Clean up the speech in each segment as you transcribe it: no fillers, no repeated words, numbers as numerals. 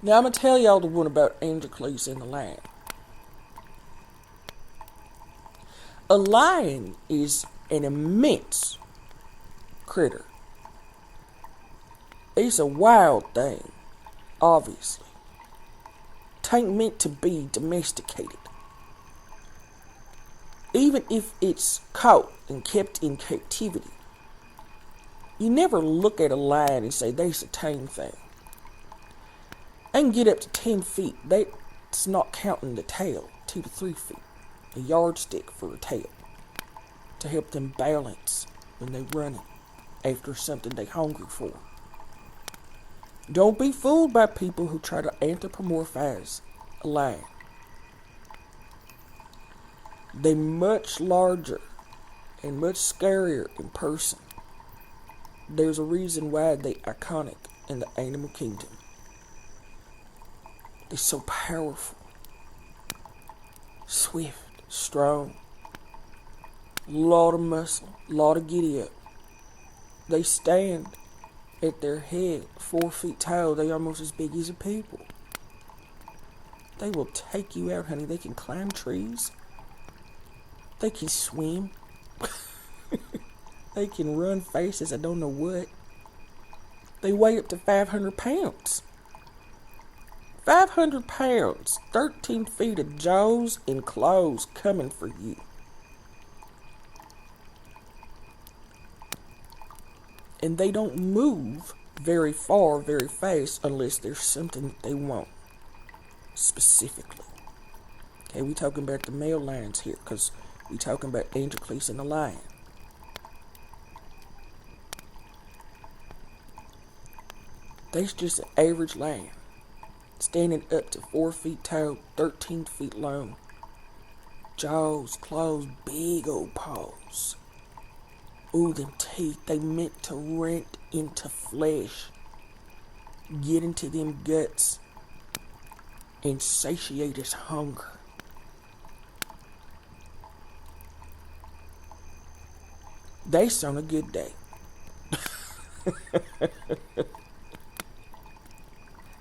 Now I'm going to tell y'all the one about Androcles and the lion. A lion is an immense critter. It's a wild thing, obviously. Tain't meant to be domesticated. Even if it's caught and kept in captivity, you never look at a lion and say, that's a tame thing. They can get up to 10 feet. That's not counting the tail, 2 to 3 feet. A yardstick for a tail to help them balance when they're running after something they're hungry for. Don't be fooled by people who try to anthropomorphize a lion. They're much larger and much scarier in person. There's a reason why they're iconic in the animal kingdom. They're so powerful, swift, strong, lot of muscle, lot of giddy up. They stand at their head 4 feet tall. They almost as big as a people. They will take you out, honey. They can climb trees. They can swim. They can run fast as I don't know what. They weigh up to 500 pounds. 500 pounds, 13 feet of jaws and claws coming for you. And they don't move very far, very fast, unless there's something that they want specifically. Okay, we talking about the male lions here, because we talking about Androcles and the lion. That's just an average lion, standing up to 4 feet tall, 13 feet long. Jaws, claws, big old paws. Ooh, them teeth, they meant to rent into flesh, get into them guts, and satiate his hunger. That's on a good day.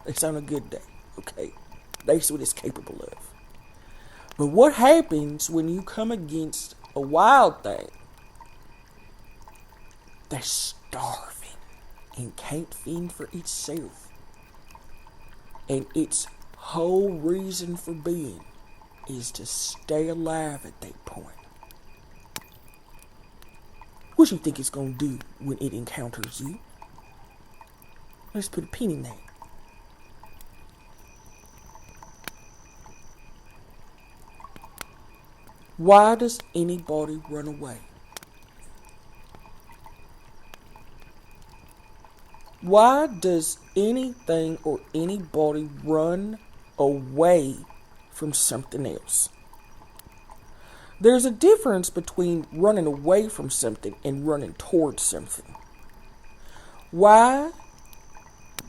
It's on a good day, okay? That's what it's capable of. But what happens when you come against a wild thing that's starving and can't fend for itself, and its whole reason for being is to stay alive at that point? What do you think it's going to do when it encounters you? Let's put a pin in that. Why does anybody run away? Why does anything or anybody run away from something else? There's a difference between running away from something and running towards something. Why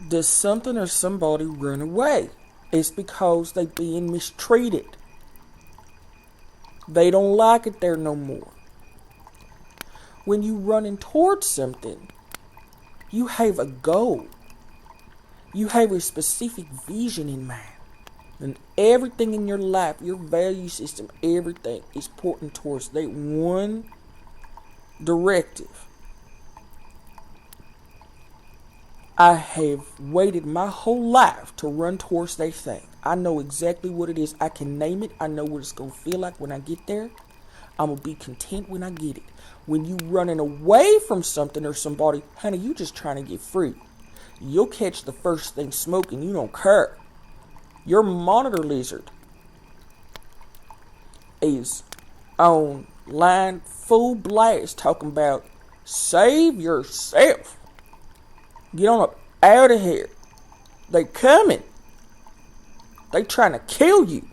does something or somebody run away? It's because they're being mistreated. They don't like it there no more. When you running towards something, you have a goal. You have a specific vision in mind. And everything in your life, your value system, everything is pointing towards that one directive. I have waited my whole life to run towards that thing. I know exactly what it is. I can name it. I know what it's going to feel like when I get there. I'm going to be content when I get it. When you running away from something or somebody, honey, you just trying to get free. You'll catch the first thing smoking. You don't care. Your monitor lizard is on line full blast talking about save yourself. Get on up out of here. They coming. They trying to kill you.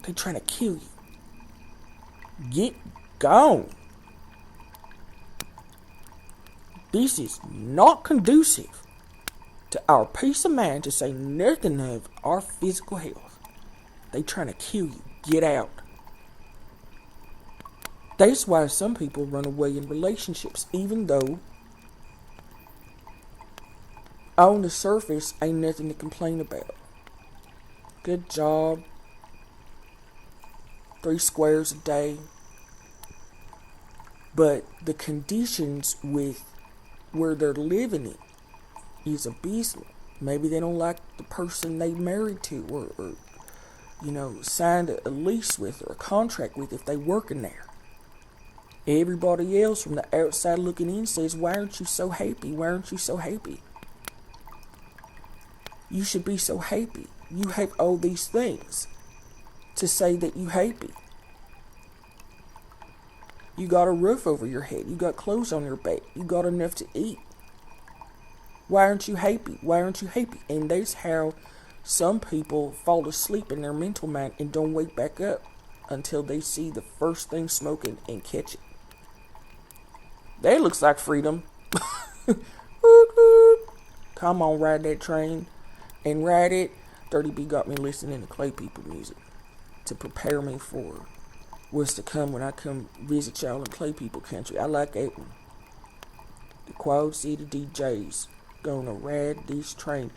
They trying to kill you. Get gone. This is not conducive to our peace of mind, to say nothing of our physical health. They trying to kill you. Get out. That's why some people run away in relationships, even though On the surface, ain't nothing to complain about. Good job. 3 squares a day. But the conditions with where they're living in is abysmal. Maybe they don't like the person they married to or signed a lease with or a contract with if they working there. Everybody else from the outside looking in says, why aren't you so happy? Why aren't you so happy? You should be so happy. You have all these things to say that you happy. You got a roof over your head. You got clothes on your back. You got enough to eat. Why aren't you happy? Why aren't you happy? And that's how some people fall asleep in their mental mind and don't wake back up until they see the first thing smoking and catch it. That looks like freedom. Come on, ride that train. And ride it. Dirty B got me listening to Clay People music to prepare me for what's to come when I come visit y'all in Clay People country. I like that one. The Quad City DJs gonna ride this train.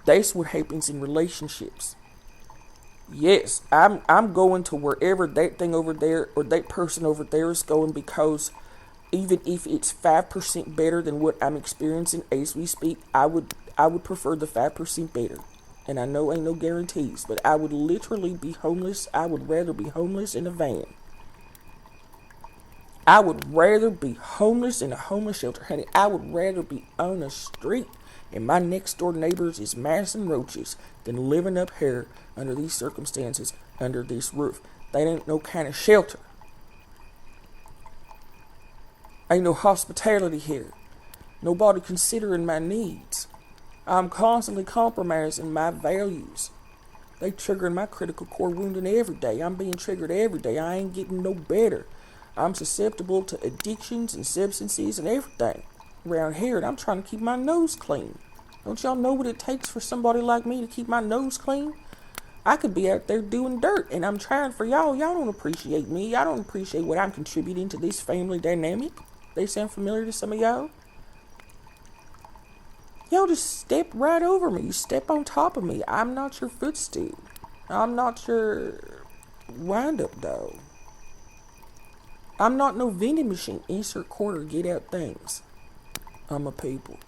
That's what happens in relationships. Yes, I'm going to wherever that thing over there or that person over there is going, because even if it's 5% better than what I'm experiencing as we speak, I would prefer the 5% better. And I know ain't no guarantees, but I would literally be homeless. I would rather be homeless in a van. I would rather be homeless in a homeless shelter, honey. I would rather be on the street and my next door neighbors is mice and roaches than living up here under these circumstances, under this roof. That ain't no kind of shelter. Ain't no hospitality here. Nobody considering my needs. I'm constantly compromising my values. They triggering my critical core wounding every day. I'm being triggered every day. I ain't getting no better. I'm susceptible to addictions and substances and everything around here, and I'm trying to keep my nose clean. Don't y'all know what it takes for somebody like me to keep my nose clean? I could be out there doing dirt, and I'm trying for y'all. Y'all don't appreciate me. Y'all don't appreciate what I'm contributing to this family dynamic. They sound familiar to some of y'all? Y'all just step right over me. You step on top of me. I'm not your footstool. I'm not your wind-up dog. I'm not no vending machine. Insert quarter, get out things. I'm a people.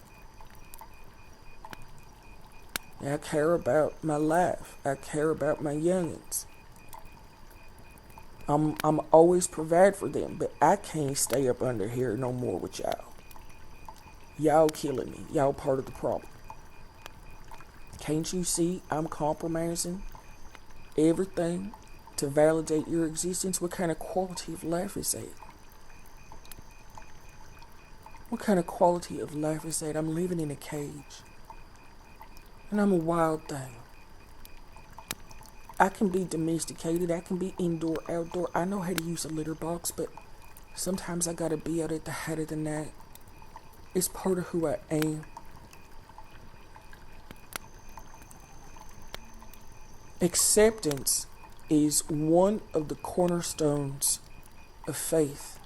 I care about my life. I care about my youngins. I'm always provide for them, but I can't stay up under here no more with y'all. Y'all killing me. Y'all part of the problem. Can't you see I'm compromising everything to validate your existence? What kind of quality of life is that? What kind of quality of life is that? I'm living in a cage. And I'm a wild thing. I can be domesticated. I can be indoor, outdoor. I know how to use a litter box, but sometimes I gotta be out at the height of the night. It's part of who I am. Acceptance is one of the cornerstones of faith.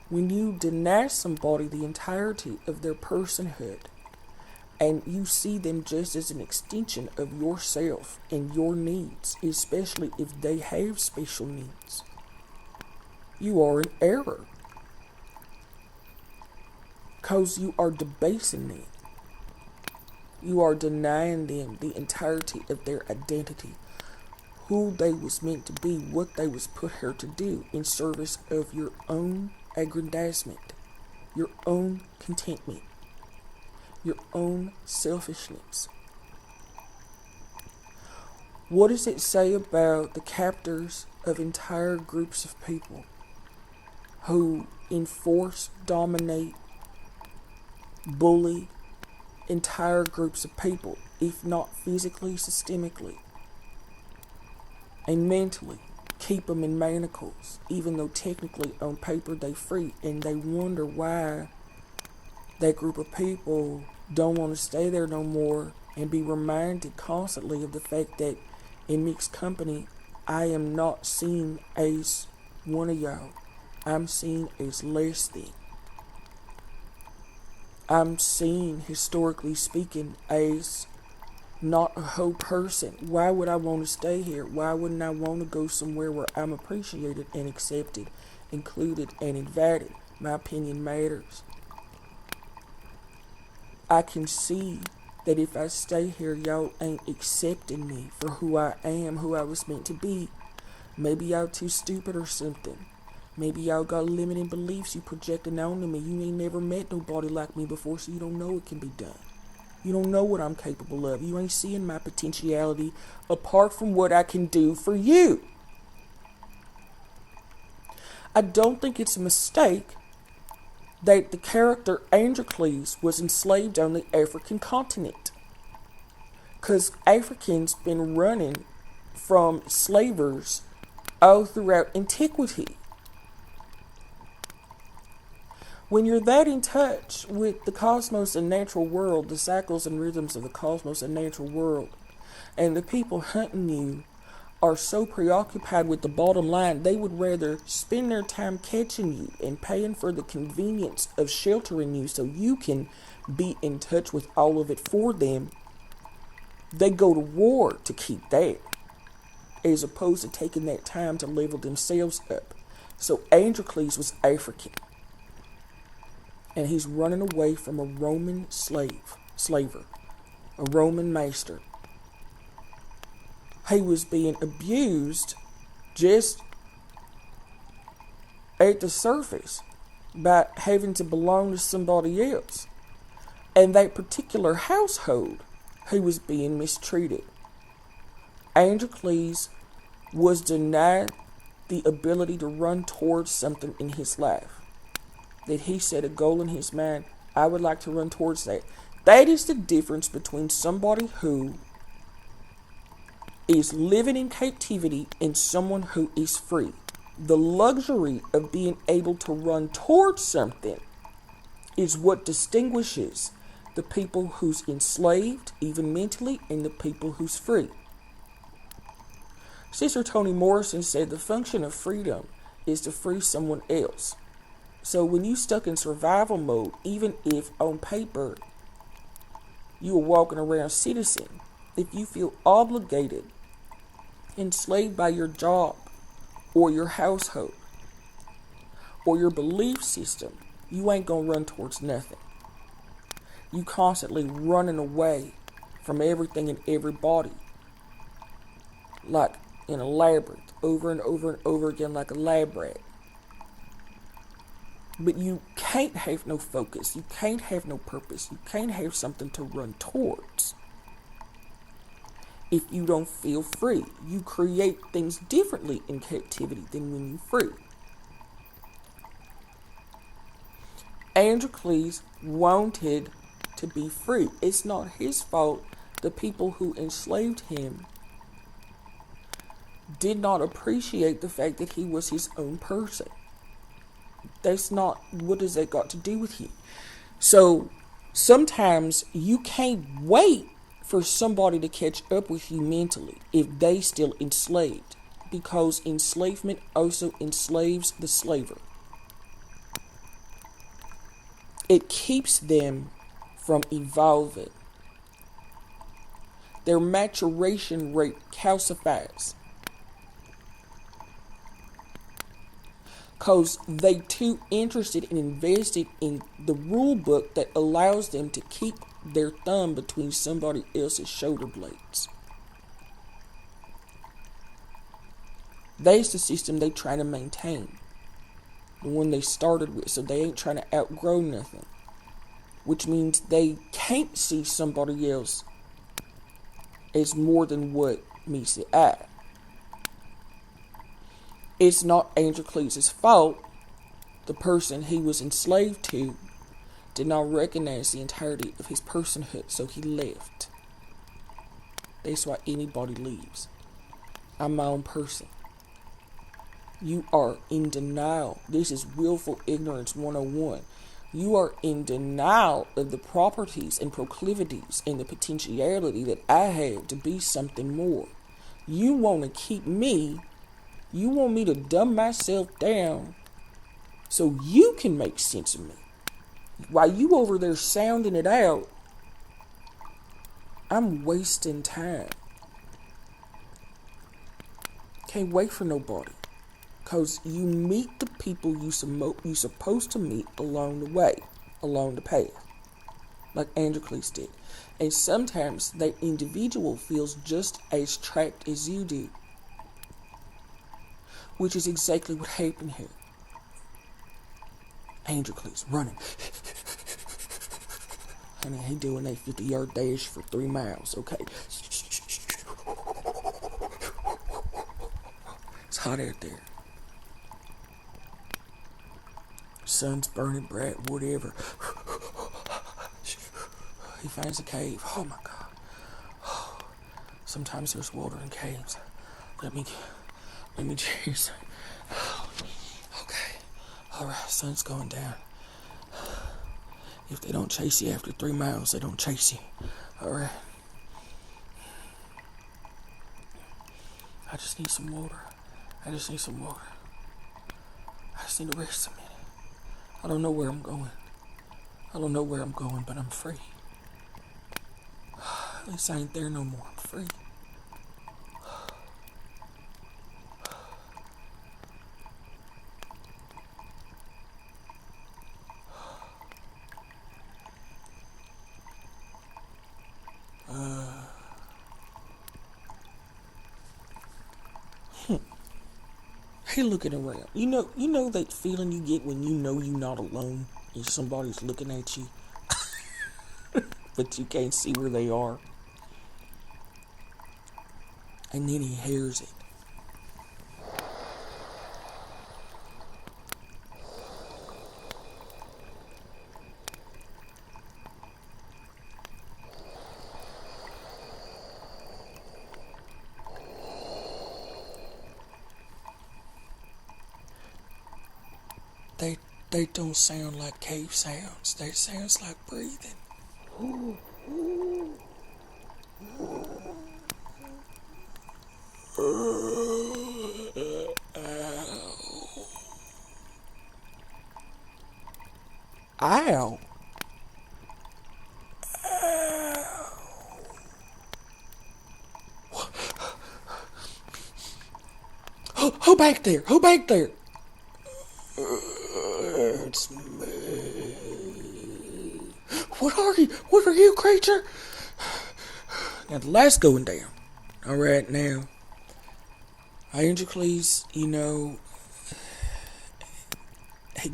When you deny somebody the entirety of their personhood and you see them just as an extension of yourself and your needs, especially if they have special needs, you are in error. Because you are debasing them. You are denying them the entirety of their identity, who they was meant to be, what they was put here to do in service of your own aggrandizement, your own contentment, your own selfishness. What does it say about the captors of entire groups of people who enforce, dominate, bully entire groups of people, if not physically, systemically, and mentally? Keep them in manacles, even though technically on paper they free, and they wonder why that group of people don't want to stay there no more, and be reminded constantly of the fact that in mixed company, I am not seen as one of y'all. I'm seen as less than. I'm seen, historically speaking, as not a whole person. Why would I want to stay here? Why wouldn't I want to go somewhere where I'm appreciated and accepted, included and invited? My opinion matters. I can see that if I stay here, y'all ain't accepting me for who I am, who I was meant to be. Maybe y'all too stupid or something. Maybe y'all got limiting beliefs you projecting onto me. You ain't never met nobody like me before, so you don't know it can be done. You don't know what I'm capable of. You ain't seeing my potentiality apart from what I can do for you. I don't think it's a mistake that the character Androcles was enslaved on the African continent. Because Africans been running from slavers all throughout antiquity. When you're that in touch with the cosmos and natural world, the cycles and rhythms of the cosmos and natural world, and the people hunting you are so preoccupied with the bottom line, they would rather spend their time catching you and paying for the convenience of sheltering you so you can be in touch with all of it for them. They go to war to keep that, as opposed to taking that time to level themselves up. So Androcles was African. And he's running away from a Roman slaver, a Roman master. He was being abused just at the surface by having to belong to somebody else. And that particular household, he was being mistreated. Androcles was denied the ability to run towards something in his life. That he set a goal in his mind, I would like to run towards that. That is the difference between somebody who is living in captivity and someone who is free. The luxury of being able to run towards something is what distinguishes the people who's enslaved, even mentally, and the people who's free. Sister Toni Morrison said the function of freedom is to free someone else. So when you stuck in survival mode, even if on paper you are walking around citizen, if you feel obligated, enslaved by your job or your household or your belief system, you ain't gonna run towards nothing. You constantly running away from everything and everybody, like in a labyrinth, over and over and over again, like a lab rat. But you can't have no focus. You can't have no purpose. You can't have something to run towards if you don't feel free. You create things differently in captivity than when you're free. Androcles wanted to be free. It's not his fault the people who enslaved him did not appreciate the fact that he was his own person. That's not, what does that got to do with you? So sometimes you can't wait for somebody to catch up with you mentally if they still enslaved, because enslavement also enslaves the slaver. It keeps them from evolving. Their maturation rate calcifies. Because they too interested and invested in the rule book that allows them to keep their thumb between somebody else's shoulder blades. That's the system they try to maintain. The one they started with, so they ain't trying to outgrow nothing. Which means they can't see somebody else as more than what meets the eye. It's not Androcles' fault. The person he was enslaved to did not recognize the entirety of his personhood, so he left. That's why anybody leaves. I'm my own person. You are in denial. This is willful ignorance 101. You are in denial of the properties and proclivities and the potentiality that I have to be something more. You want to keep me. You want me to dumb myself down so you can make sense of me. While you over there sounding it out, I'm wasting time. Can't wait for nobody. Because you meet the people you supposed to meet along the way, along the path. Like Androcles did. And sometimes that individual feels just as trapped as you do. Which is exactly what happened here. Androcles running. Honey, he doing a 50-yard dash for 3 miles. Okay. It's hot out there. Sun's burning bright, whatever. He finds a cave. Oh my God. Sometimes there's water in caves. Let me cheers. Okay. Alright, sun's going down. If they don't chase you after 3 miles, they don't chase you. Alright. I just need some water. I just need to rest a minute. I don't know where I'm going. But I'm free. At least I ain't there no more. I'm free. Hey, looking around. You know that feeling you get when you know you're not alone and somebody's looking at you, but you can't see where they are. And then he hears it. They don't sound like cave sounds. They sounds like breathing. Ow. Who back there? It's me. What are you, creature? Now the light's going down. Alright, now. Androcles, he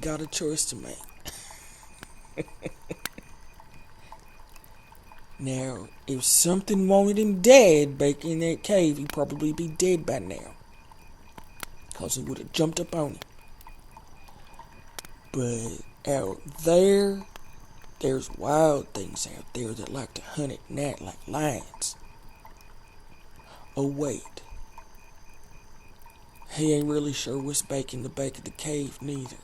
got a choice to make. Now, if something wanted him dead back in that cave, he'd probably be dead by now. Because he would have jumped up on him. But out there, there's wild things out there that like to hunt at night like lions. Oh wait. He ain't really sure what's back in the back of the cave neither.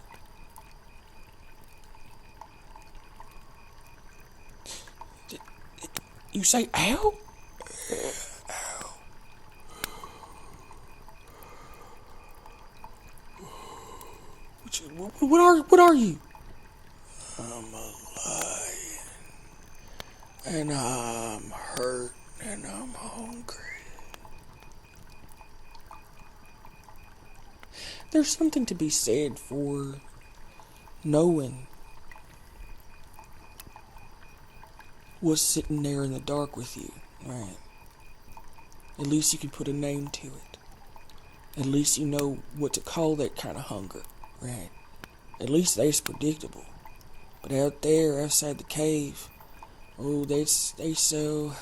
You say ow? Ow. What are you? I'm a lion. And I'm hurt and I'm hungry. There's something to be said for knowing what's sitting there in the dark with you, right? At least you can put a name to it. At least you know what to call that kind of hunger, right? At least that's predictable. But out there, outside the cave, oh, they so,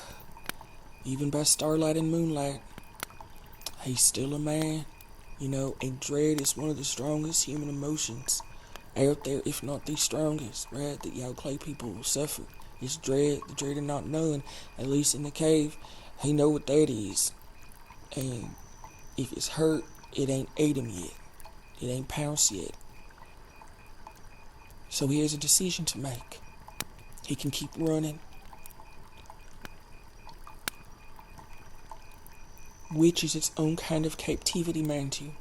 even by starlight and moonlight, he's still a man. And dread is one of the strongest human emotions out there, if not the strongest, right? That y'all clay people will suffer. It's dread, the dread of not knowing. At least in the cave, he know what that is. And if it's hurt, it ain't ate him yet. It ain't pounced yet. So he has a decision to make. He can keep running, which is its own kind of captivity, mind you.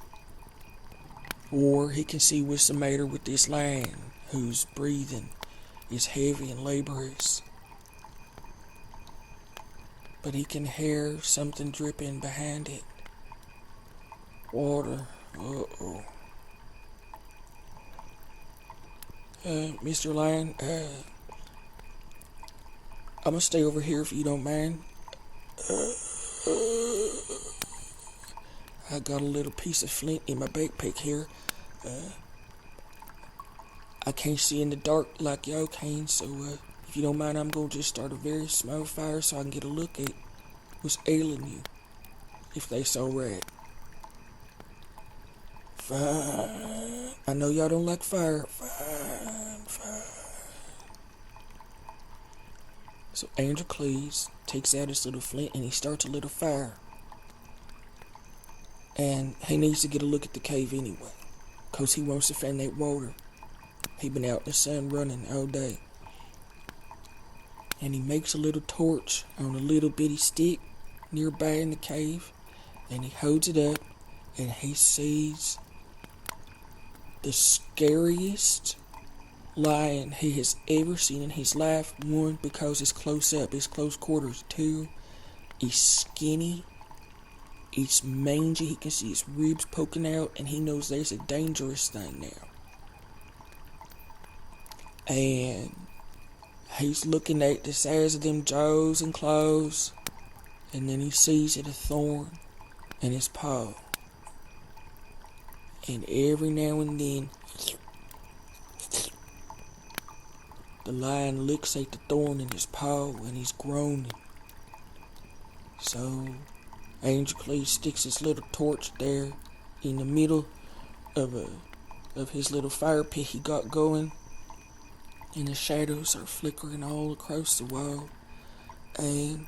Or he can see what's the matter with this lion whose breathing is heavy and laborious. But he can hear something dripping behind it. Water. Uh-oh. Mr. Lion, I'm gonna stay over here if you don't mind. I got a little piece of flint in my backpack here. I can't see in the dark like y'all can, so if you don't mind, I'm gonna just start a very small fire so I can get a look at what's ailing you, if that's alright. Fine. I know y'all don't like fire. Fine. So Androcles takes out his little flint and he starts a little fire. And he needs to get a look at the cave anyway, cause he wants to find that water. He been out in the sun running all day. And he makes a little torch on a little bitty stick nearby in the cave. And he holds it up and he sees the scariest lion he has ever seen in his life. One, because it's close up, it's close quarters. Two, he's skinny, he's mangy, he can see his ribs poking out, and he knows there's a dangerous thing now. And he's looking at the size of them jaws and claws, and then he sees it a thorn in his paw. And every now and then, the lion looks at the thorn in his paw and he's groaning. So, Androcles sticks his little torch there in the middle of his little fire pit he got going. And the shadows are flickering all across the wall. And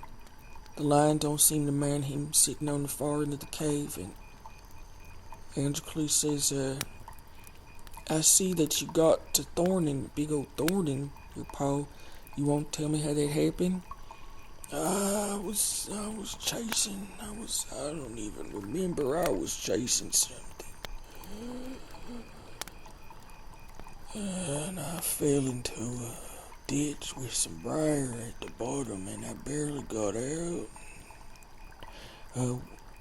the lion don't seem to mind him sitting on the far end of the cave. And Androcles says, I see that you got a big old thorn in your paw. You won't tell me how that happened? I was chasing. I don't even remember. I was chasing something. And I fell into a ditch with some briar at the bottom, and I barely got out.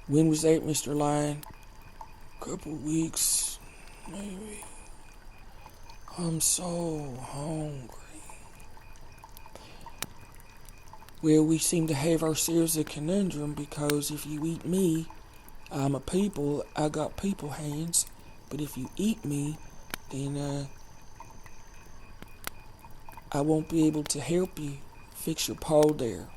When was that, Mr. Lion? Couple weeks, maybe. I'm so hungry. Well, we seem to have ourselves a conundrum, because if you eat me, I'm a people, I got people hands, but if you eat me, then I won't be able to help you fix your paw there.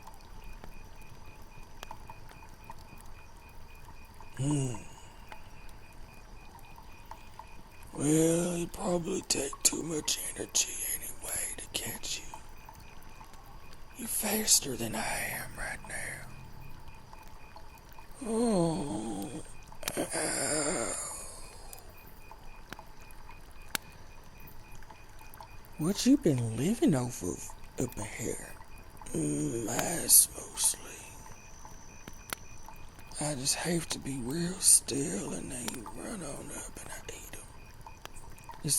Well, it'd probably take too much energy anyway to catch you. You're faster than I am right now. Oh, ow. What you been living off of up here? Mice mostly. I just have to be real still and they run on up and I eat them. Is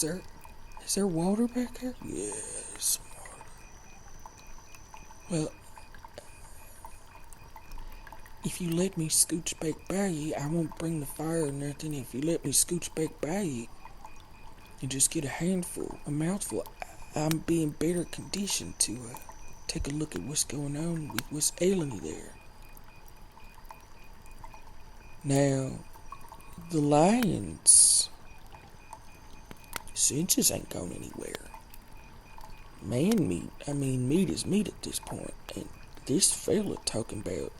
there water back here? Yeah, there's some water. Well, if you let me scooch back by you, I won't bring the fire or nothing. If you let me scooch back by you and just get a mouthful, I'm be in better condition to take a look at what's going on with what's ailing you there. Now, the lion's senses ain't going anywhere. Meat is meat at this point. And this fella talking about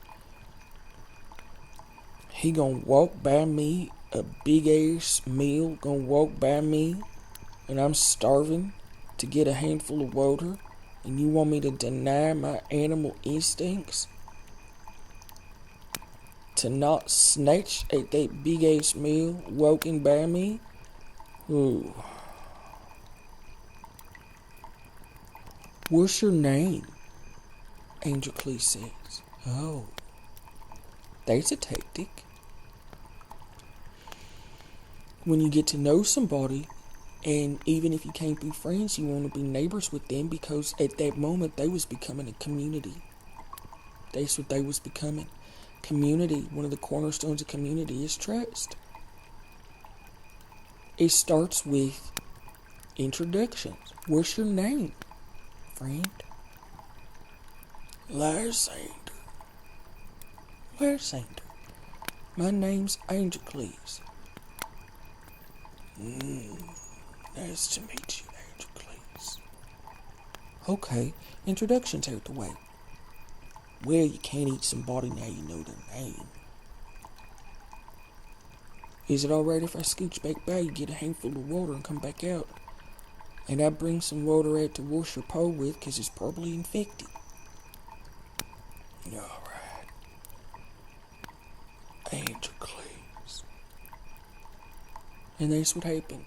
he gonna walk by me, a big ass meal gonna walk by me, and I'm starving to get a handful of water, and you want me to deny my animal instincts? To not snatch at that big ass meal walking by me? Ooh. What's your name? Androcles says. Oh, that's a tactic. when you get to know somebody, and even if you can't be friends, you want to be neighbors with them, because at that moment they was becoming a community. That's what they was becoming. Community. One of the cornerstones of community is trust. It starts with introductions. What's your name, friend? Lysander. Lysander. My name's Androcles. Nice to meet you, Androcles. Okay, introductions out the way. Well, you can't eat somebody now you know their name. Is it alright if I scooch back by, you get a handful of water and come back out? And I bring some water out to wash your paw with, because it's probably infected. Alright. Androcles. And that's what happened.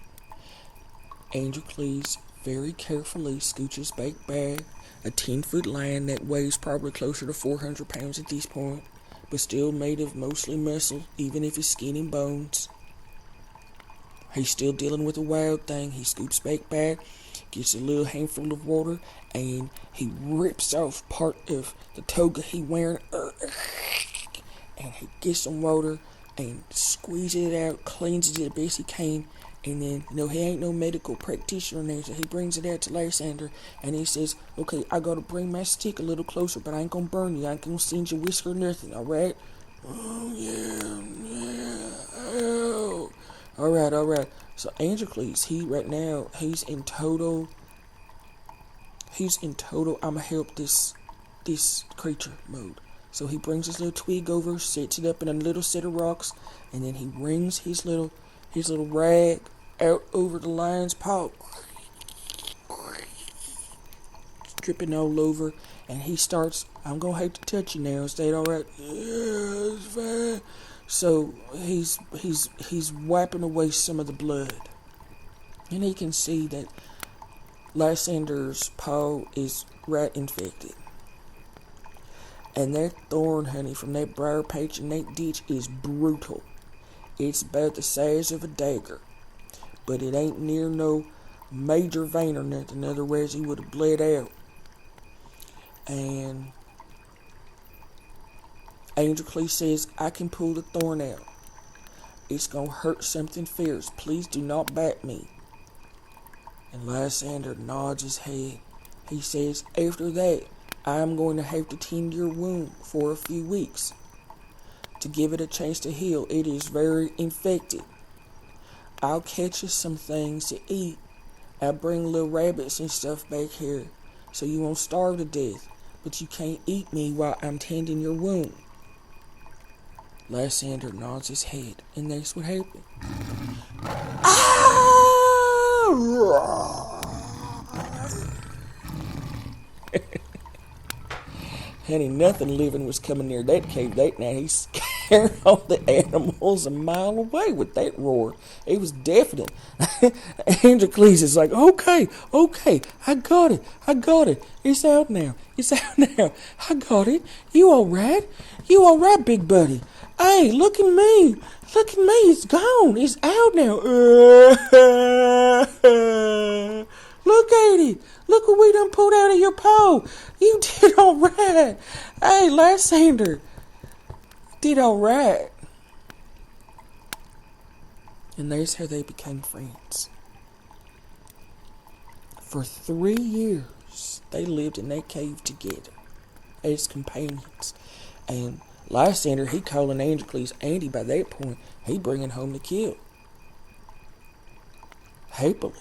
Androcles very carefully scooches back by a 10-foot lion that weighs probably closer to 400 pounds at this point, but still made of mostly muscle, even if it's skin and bones. He's still dealing with a wild thing. He scoops back by, gets a little handful of water, and he rips off part of the toga he wearing, and he gets some water and squeezes it out, cleans it the best he can, and then, he ain't no medical practitioner in there, so he brings it out to Lysander, and he says, okay, I gotta bring my stick a little closer, but I ain't gonna burn you, I ain't gonna singe your whisker or nothing, alright? Oh, yeah, oh. Alright. So Androcles, he's in total, I'ma help this creature mode. So he brings his little twig over, sets it up in a little set of rocks, and then he wrings his little rag out over the lion's paw, dripping all over, and he starts, I'm gonna have to touch you now, is that alright? Yeah, it's fine. So he's wiping away some of the blood, and he can see that Lysander's paw is rat infected. And that thorn, honey, from that briar patch in that ditch is brutal. It's about the size of a dagger, but it ain't near no major vein or nothing, otherwise he would have bled out. And Androcles says, I can pull the thorn out. It's gonna hurt something fierce. Please do not bite me. And Lysander nods his head. He says, after that, I'm going to have to tend your wound for a few weeks to give it a chance to heal. It is very infected. I'll catch you some things to eat. I'll bring little rabbits and stuff back here so you won't starve to death. But you can't eat me while I'm tending your wound. Lysander nods his head, and that's what happened. Honey, nothing living was coming near that cave that night. He scared all the animals a mile away with that roar. It was deafening. Androcles is like, okay, I got it. It's out now. I got it. You all right, big buddy? Hey, look at me. It's gone. It's out now. Look at it. Look what we done pulled out of your paw. You did all right. Hey, Lysander, did all right. And that's how they became friends. For 3 years, they lived in that cave together as companions. And Lysander, he calling Androcles Andy by that point. He bringing home the kill. Happily.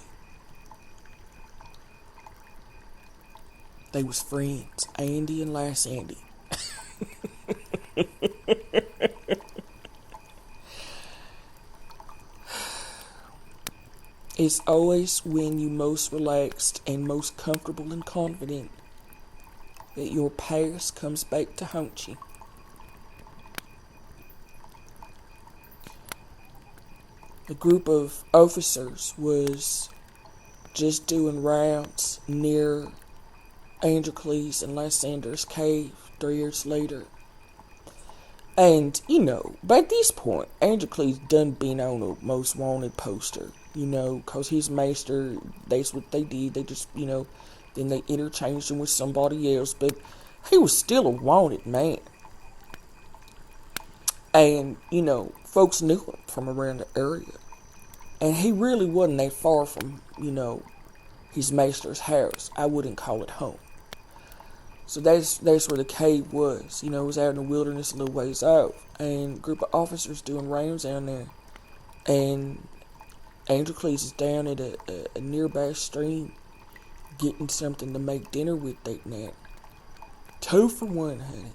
They was friends, Andy and Lysander. It's always when you most relaxed and most comfortable and confident that your past comes back to haunt you. A group of officers was just doing rounds near Androcles and Lysander's cave 3 years later. And, by this point, Androcles done been on a most wanted poster, cause his master, that's what they did. They just, then they interchanged him with somebody else, but he was still a wanted man. And, folks knew him from around the area. And he really wasn't that far from, his master's house. I wouldn't call it home. So that's where the cave was. It was out in the wilderness a little ways out. And a group of officers doing rounds down there. And Androcles is down at a nearby stream getting something to make dinner with that night. 2 for 1, honey.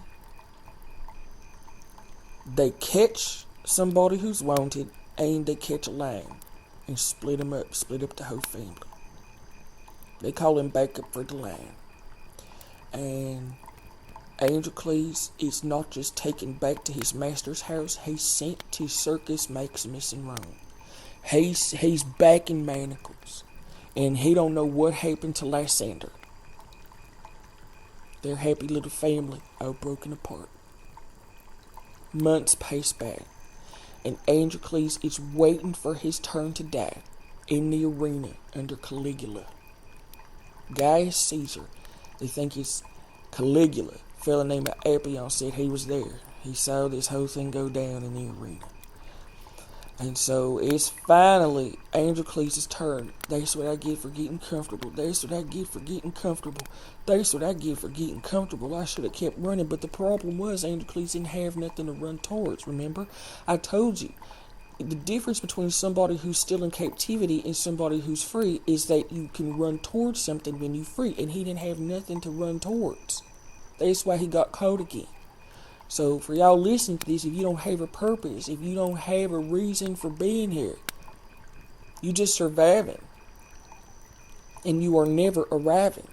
They catch somebody who's wanted, and they catch a lion and split up the whole family. They call him back up for the lion. And Androcles is not just taken back to his master's house, he's sent to Circus Maximus in Rome. He's back in manacles, and he don't know what happened to Lysander. Their happy little family all broken apart. Months pass by, and Androcles is waiting for his turn to die in the arena under Caligula. Gaius Caesar, they think it's Caligula. A fella named Appian said he was there. He saw this whole thing go down in the arena. And so it's finally Androcles' turn. That's what I get for getting comfortable. That's what I get for getting comfortable. That's what I get for getting comfortable. I should have kept running, but the problem was Androcles didn't have nothing to run towards, remember? I told you. The difference between somebody who's still in captivity and somebody who's free is that you can run towards something when you're free, and he didn't have nothing to run towards. That's why he got caught again. So for y'all listening to this, if you don't have a purpose, if you don't have a reason for being here, you just surviving. And you are never arriving.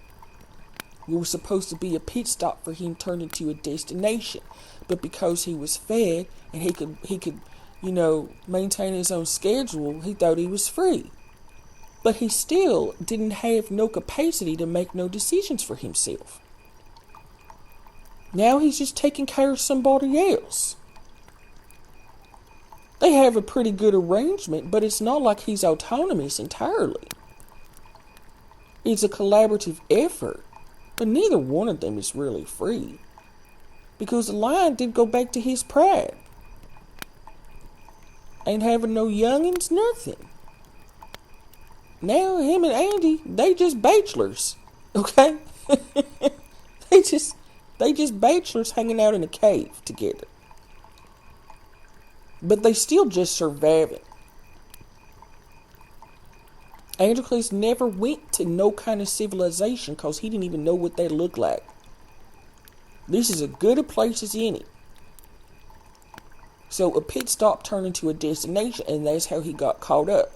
You were supposed to be a pit stop for him turned into a destination. But because he was fed and he could, maintain his own schedule, he thought he was free. But he still didn't have no capacity to make no decisions for himself. Now he's just taking care of somebody else. They have a pretty good arrangement, but it's not like he's autonomous entirely. It's a collaborative effort, but neither one of them is really free. Because the lion did go back to his pride. Ain't having no youngins, nothing. Now him and Andy, they just bachelors, okay? They just bachelors hanging out in a cave together. But they still just surviving. Androcles never went to no kind of civilization because he didn't even know what they looked like. This is as good a place as any. So a pit stop turned into a destination, and that's how he got caught up.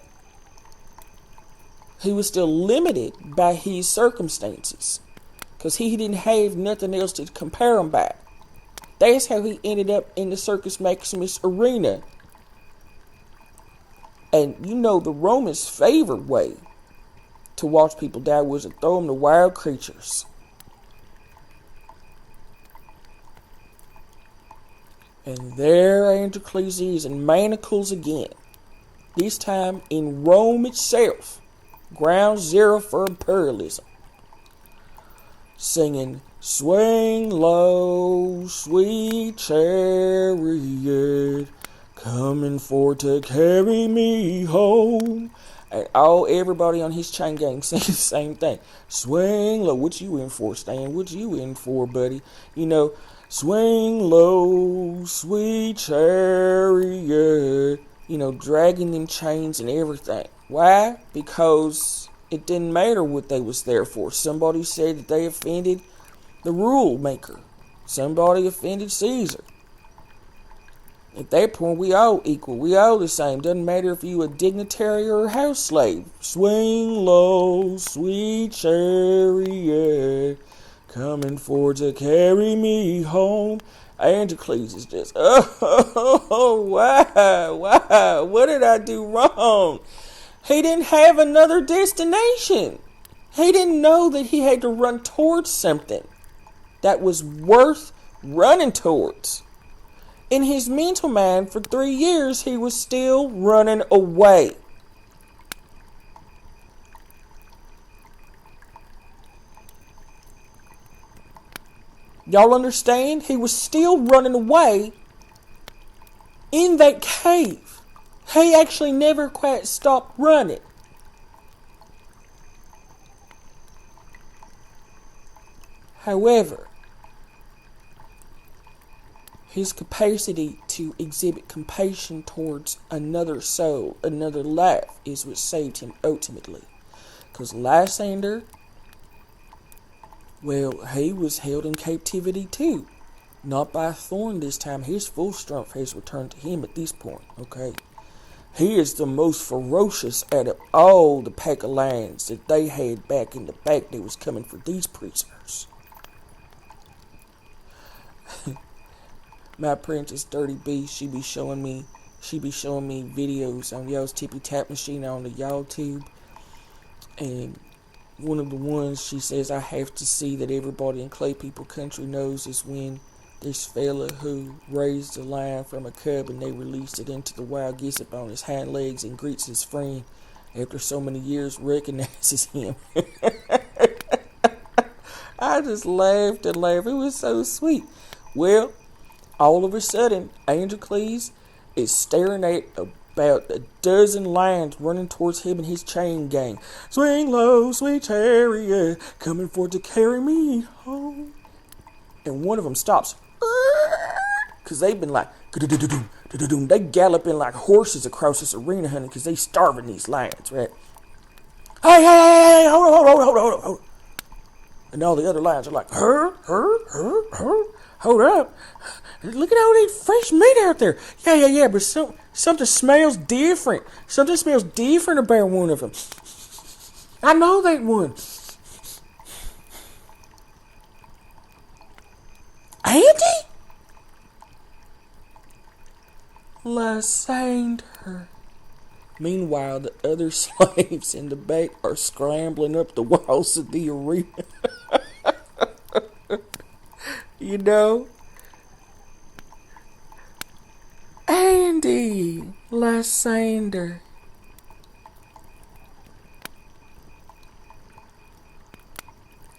He was still limited by his circumstances, because he didn't have nothing else to compare him by. That's how he ended up in the Circus Maximus arena. And the Romans' favorite way to watch people die was to throw them to wild creatures. And there Androcles is in manacles again. This time in Rome itself. Ground zero for imperialism. Singing, "Swing low, sweet chariot, coming for to carry me home." And everybody on his chain gang saying the same thing. Swing low. What you in for, Stan? What you in for, buddy? Swing low, sweet chariot. Dragging them chains and everything. Why? Because it didn't matter what they was there for. Somebody said that they offended the rule maker. Somebody offended Caesar. At that point, we all equal. We all the same. Doesn't matter if you a dignitary or a house slave. Swing low, sweet chariot, coming for to carry me home. Androcles is just, wow, what did I do wrong? He didn't have another destination. He didn't know that he had to run towards something that was worth running towards. In his mental mind, for 3 years, he was still running away. Y'all understand? He was still running away in that cave. He actually never quite stopped running. However, his capacity to exhibit compassion towards another soul, another life, is what saved him ultimately. Because Lysander, well, he was held in captivity too. Not by a thorn this time. His full strength has returned to him at this point, okay? He is the most ferocious out of all the pack of lions that they had back in the back that was coming for these prisoners. My apprentice Dirty B, she be showing me videos on y'all's tippy tap machine on the YouTube, and one of the ones she says I have to see that everybody in Clay People Country knows is when this fella who raised a lion from a cub and they released it into the wild gets up on his hind legs and greets his friend after so many years, recognizes him. I just laughed and laughed. It was so sweet. Well, all of a sudden, Androcles is staring at about a dozen lions running towards him and his chain gang. Swing low, sweet chariot, coming forth to carry me home. And one of them stops. Because they've been like, they galloping like horses across this arena, honey, because they starving these lions, right? Hey, hold on. And all the other lions are like, hold up. Look at all that fresh meat out there. Yeah, but something smells different. Something smells different about one of them. I know that one. Andy? Lysander. Meanwhile, the other slaves in the back are scrambling up the walls of the arena. You know? Andy Lysander.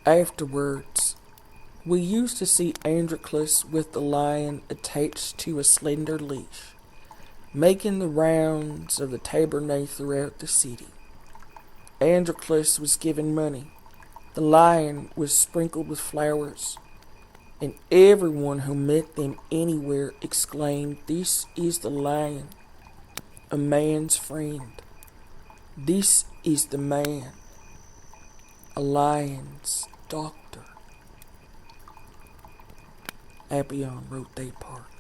Afterwards, we used to see Androcles with the lion attached to a slender leash, making the rounds of the tabernae throughout the city. Androcles was given money. The lion was sprinkled with flowers, and everyone who met them anywhere exclaimed, "This is the lion, a man's friend. This is the man, a lion's doctor." Appian wrote that part.